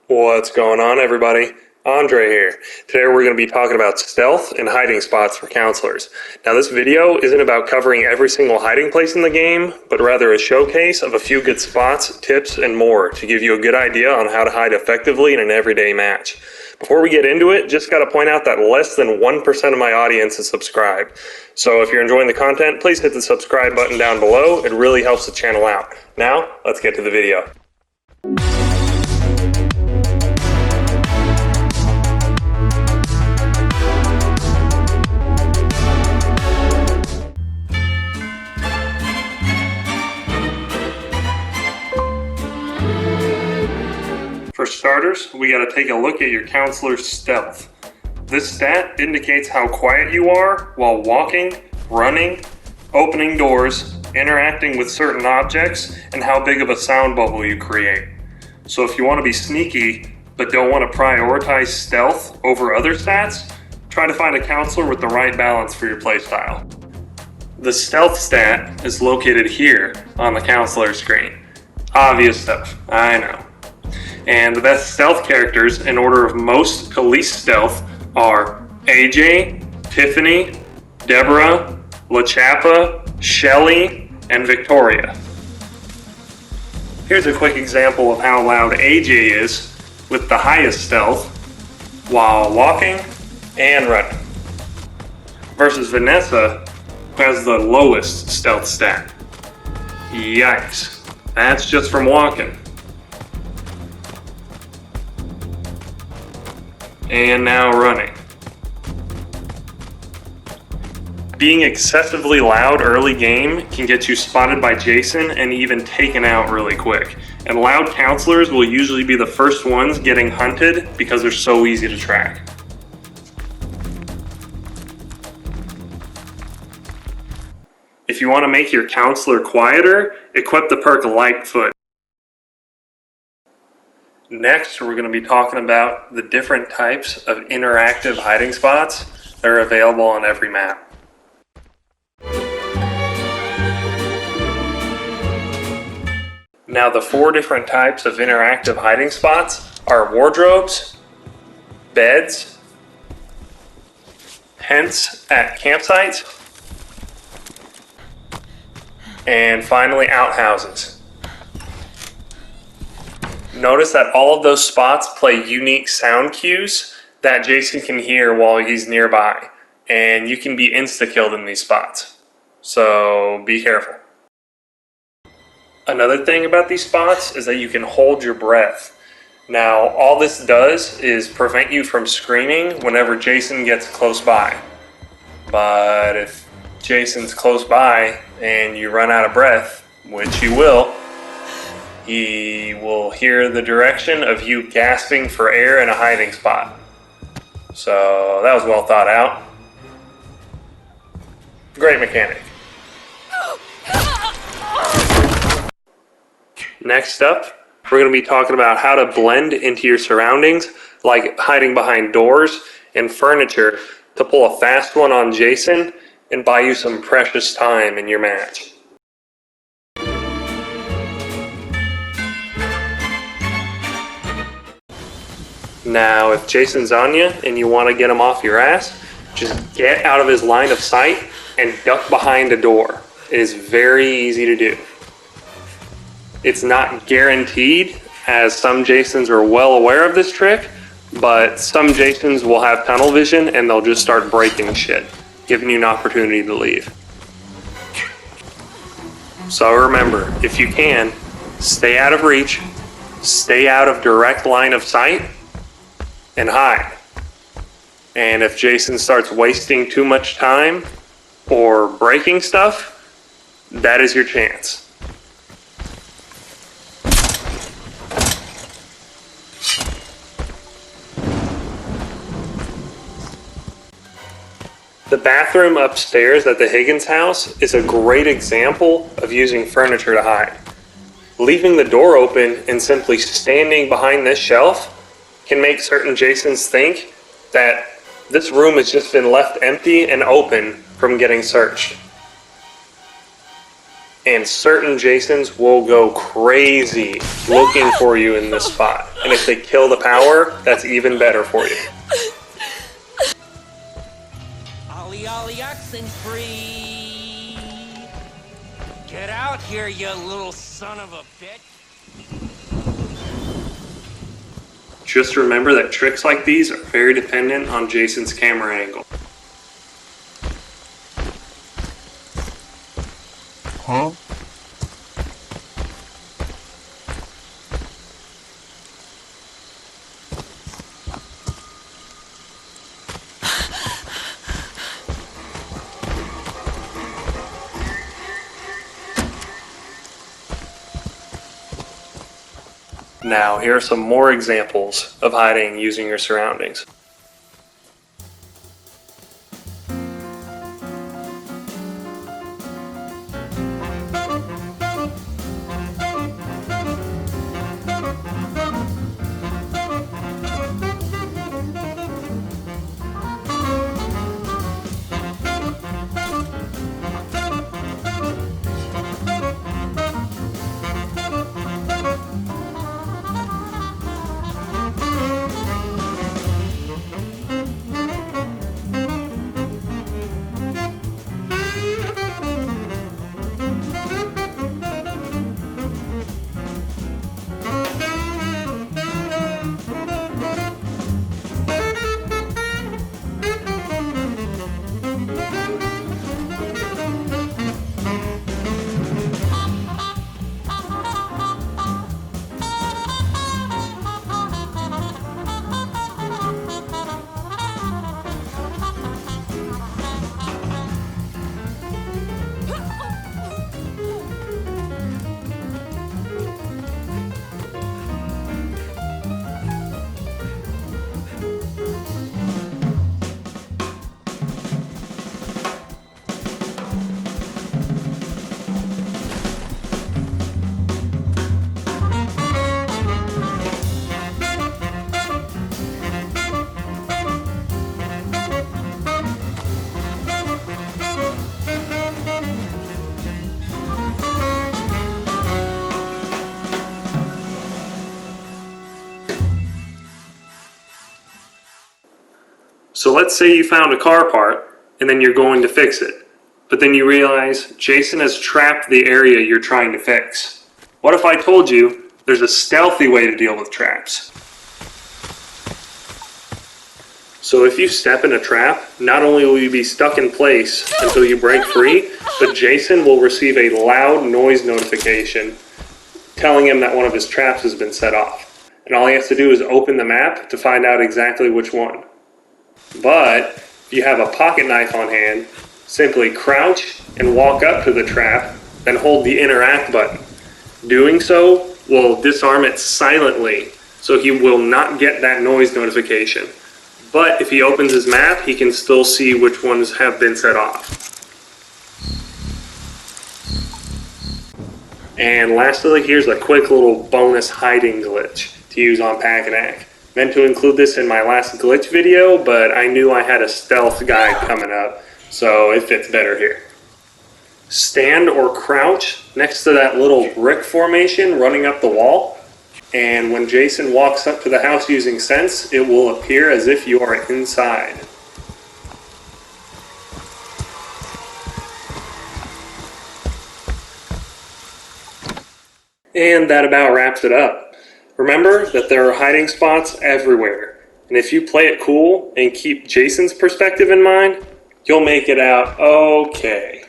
What's going on, everybody? Andre here. Today we're going to be talking about stealth and hiding spots for counselors. Now, this video isn't about covering every single hiding place in the game, but rather a showcase of a few good spots, tips, and more to give you a good idea on how to hide effectively in an everyday match. Before we get into it, just got to point out that less than 1% of my audience is subscribed. So if you're enjoying the content, please hit the subscribe button down below. It really helps the channel out. Now, let's get to the video. For starters, we got to take a look at your counselor's stealth. This stat indicates how quiet you are while walking, running, opening doors, interacting with certain objects, and how big of a sound bubble you create. So if you want to be sneaky, but don't want to prioritize stealth over other stats, try to find a counselor with the right balance for your playstyle. The stealth stat is located here on the counselor screen. Obvious stuff, I know. And the best stealth characters in order of most to least stealth are AJ, Tiffany, Deborah, LaChapa, Shelly, and Victoria. Here's a quick example of how loud AJ is with the highest stealth while walking and running, versus Vanessa, who has the lowest stealth stat. Yikes, that's just from walking. And now running. Being excessively loud early game can get you spotted by Jason and even taken out really quick. And loud counselors will usually be the first ones getting hunted because they're so easy to track. If you want to make your counselor quieter, equip the perk Lightfoot. Next, we're going to be talking about the different types of interactive hiding spots that are available on every map. Now, the 4 different types of interactive hiding spots are wardrobes, beds, tents at campsites, and finally outhouses. Notice that all of those spots play unique sound cues that Jason can hear while he's nearby, and you can be insta-killed in these spots, so be careful. Another thing about these spots is that you can hold your breath. Now, all this does is prevent you from screaming whenever Jason gets close by. But if Jason's close by and you run out of breath, which you will, he will hear the direction of you gasping for air in a hiding spot. So that was well thought out. Great mechanic. Next up, we're going to be talking about how to blend into your surroundings, like hiding behind doors and furniture to pull a fast one on Jason and buy you some precious time in your match. Now, if Jason's on you and you want to get him off your ass, just get out of his line of sight and duck behind a door. It is very easy to do. It's not guaranteed, as some Jasons are well aware of this trick, but some Jasons will have tunnel vision and they'll just start breaking shit, giving you an opportunity to leave. So remember, if you can, stay out of reach, stay out of direct line of sight, and hide. And if Jason starts wasting too much time or breaking stuff, that is your chance. The bathroom upstairs at the Higgins house is a great example of using furniture to hide. Leaving the door open and simply standing behind this shelf can make certain Jasons think that this room has just been left empty and open from getting searched. And certain Jasons will go crazy looking for you in this spot. And if they kill the power, that's even better for you. Ollie, ollie, oxen free. Get out here, you little son of a bitch. Just remember that tricks like these are very dependent on Jason's camera angle. Huh? Now, here are some more examples of hiding using your surroundings. So let's say you found a car part and then you're going to fix it, but then you realize Jason has trapped the area you're trying to fix. What if I told you there's a stealthy way to deal with traps? So if you step in a trap, not only will you be stuck in place until you break free, but Jason will receive a loud noise notification telling him that one of his traps has been set off. And all he has to do is open the map to find out exactly which one. But if you have a pocket knife on hand, simply crouch and walk up to the trap, then hold the interact button. Doing so will disarm it silently, so he will not get that noise notification. But if he opens his map, he can still see which ones have been set off. And lastly, here's a quick little bonus hiding glitch to use on Pack and Act. Meant to include this in my last glitch video, but I knew I had a stealth guide coming up, so it fits better here. Stand or crouch next to that little brick formation running up the wall, and when Jason walks up to the house using sense, it will appear as if you are inside. And that about wraps it up. Remember that there are hiding spots everywhere, and if you play it cool and keep Jason's perspective in mind, you'll make it out okay.